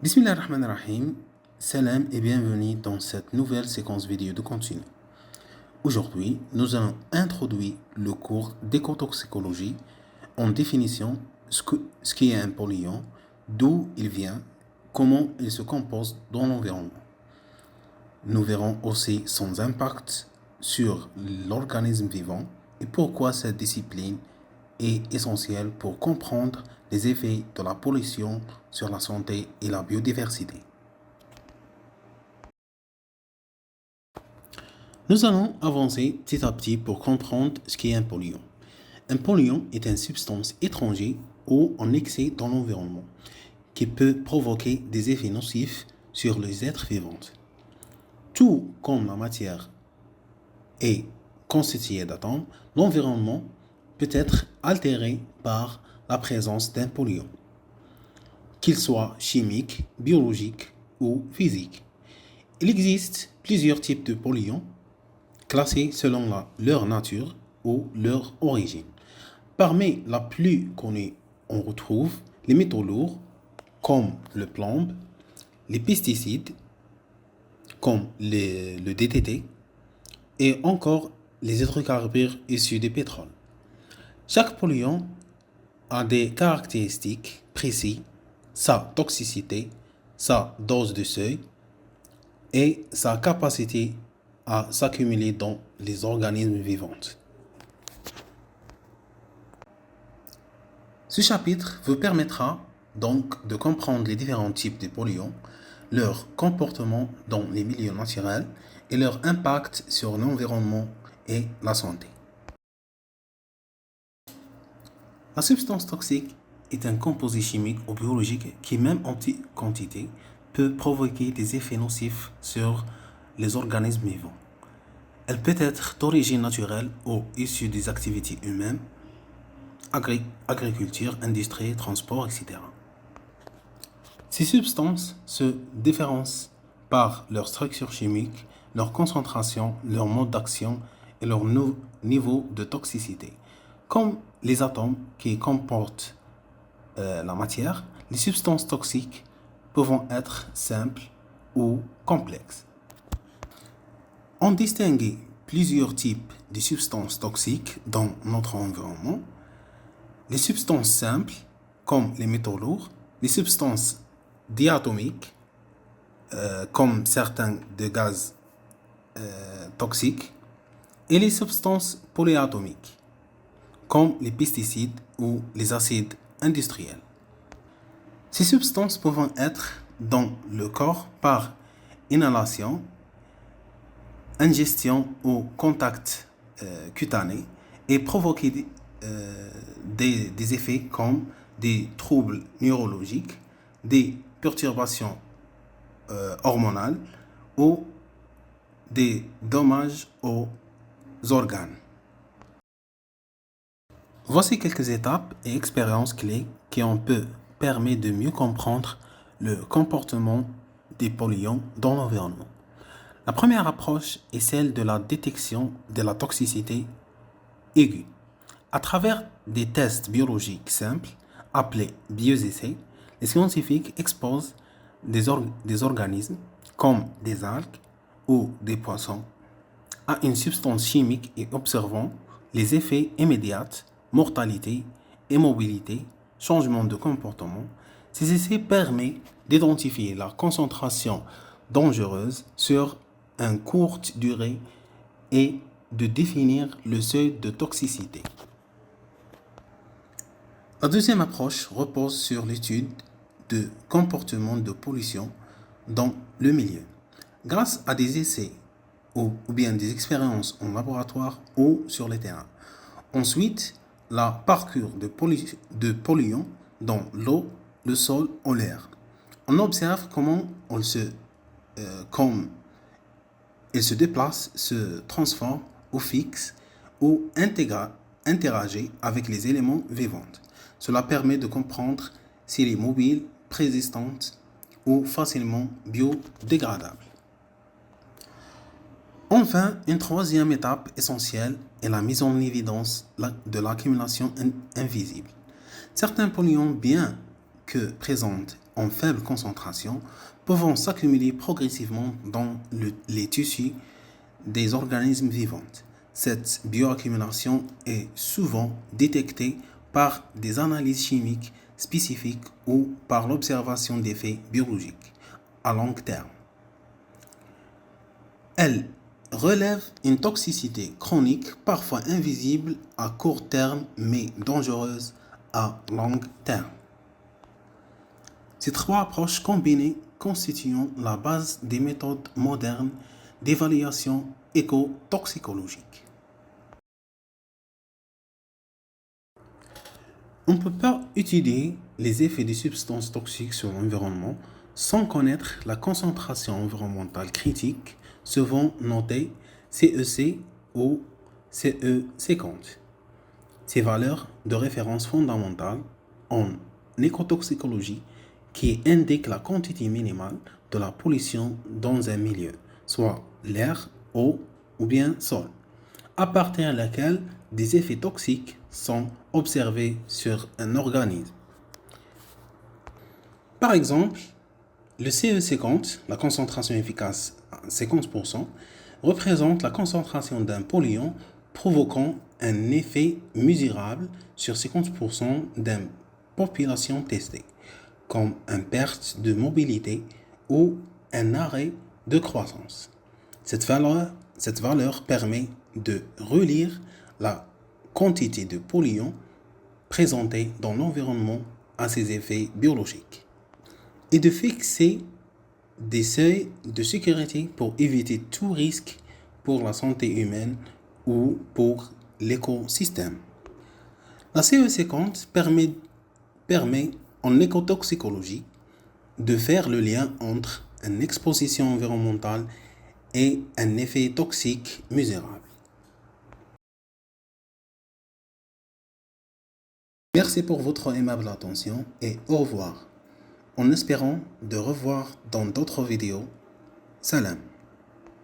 Bismillahirrahmanirrahim, salam et bienvenue dans cette nouvelle séquence vidéo de contenu. Aujourd'hui, nous allons introduire le cours d'écotoxicologie en définissant ce qu'est un polluant, d'où il vient, comment il se compose dans l'environnement. Nous verrons aussi son impact sur l'organisme vivant et pourquoi cette discipline est essentielle pour comprendre les effets de la pollution sur la santé et la biodiversité. Nous allons avancer petit à petit pour comprendre ce qu'est un polluant. Un polluant est une substance étrangère ou en excès dans l'environnement qui peut provoquer des effets nocifs sur les êtres vivants. Tout comme la matière est constituée d'atomes, l'environnement peut être altéré par la présence d'un polluant, qu'il soit chimique, biologique ou physique. Il existe plusieurs types de polluants classés selon leur nature ou leur origine. Parmi la plus connue, on retrouve les métaux lourds comme le plomb, les pesticides comme le DDT et encore les hydrocarbures issus du pétrole. Chaque polluant a des caractéristiques précises, sa toxicité, sa dose de seuil et sa capacité à s'accumuler dans les organismes vivants. Ce chapitre vous permettra donc de comprendre les différents types de polluants, leur comportement dans les milieux naturels et leur impact sur l'environnement et la santé. La substance toxique est un composé chimique ou biologique qui, même en petite quantité, peut provoquer des effets nocifs sur les organismes vivants. Elle peut être d'origine naturelle ou issue des activités humaines, agriculture, industrie, transport, etc. Ces substances se différencient par leur structure chimique, leur concentration, leur mode d'action et leur niveau de toxicité. Comme les atomes qui comportent la matière, les substances toxiques peuvent être simples ou complexes. On distingue plusieurs types de substances toxiques dans notre environnement. Les substances simples, comme les métaux lourds, les substances diatomiques, comme certains de gaz toxiques, et les substances polyatomiques, comme les pesticides ou les acides industriels. Ces substances peuvent être dans le corps par inhalation, ingestion ou contact cutané et provoquer des effets comme des troubles neurologiques, des perturbations hormonales ou des dommages aux organes. Voici quelques étapes et expériences clés qui permettent de mieux comprendre le comportement des polluants dans l'environnement. La première approche est celle de la détection de la toxicité aiguë. À travers des tests biologiques simples, appelés bioessais, les scientifiques exposent des organismes, comme des algues ou des poissons, à une substance chimique et observant les effets immédiats, mortalité, immobilité, changement de comportement. Ces essais permettent d'identifier la concentration dangereuse sur une courte durée et de définir le seuil de toxicité. La deuxième approche repose sur l'étude de comportement de pollution dans le milieu. Grâce à des essais ou bien des expériences en laboratoire ou sur le terrain. Ensuite, la parcours de polluants dans l'eau, le sol ou l'air. On observe comment il se déplace, se transforme ou fixe ou interagit avec les éléments vivants. Cela permet de comprendre s'il est mobile, persistante ou facilement biodégradable. Enfin, une troisième étape essentielle est la mise en évidence de l'accumulation invisible. Certains polluants bien que présentent en faible concentration peuvent s'accumuler progressivement dans les tissus des organismes vivants. Cette bioaccumulation est souvent détectée par des analyses chimiques spécifiques ou par l'observation d'effets biologiques à long terme. Elle relève une toxicité chronique parfois invisible à court terme mais dangereuse à long terme. Ces trois approches combinées constituent la base des méthodes modernes d'évaluation écotoxicologique. On ne peut pas étudier les effets des substances toxiques sur l'environnement sans connaître la concentration environnementale critique, souvent notée CEC ou CE50. Ces valeurs de référence fondamentales en écotoxicologie qui indiquent la quantité minimale de la pollution dans un milieu, soit l'air, eau ou bien sol, à partir de laquelle des effets toxiques sont observés sur un organisme. Par exemple, le CE50, la concentration efficace à 50%, représente la concentration d'un polluant provoquant un effet mesurable sur 50% d'une population testée, comme une perte de mobilité ou un arrêt de croissance. Cette valeur permet de relire la quantité de polluants présentés dans l'environnement à ses effets biologiques et de fixer des seuils de sécurité pour éviter tout risque pour la santé humaine ou pour l'écosystème. La CE50 permet en écotoxicologie de faire le lien entre une exposition environnementale et un effet toxique mesurable. Merci pour votre aimable attention et au revoir. En espérant de revoir dans d'autres vidéos. Salam.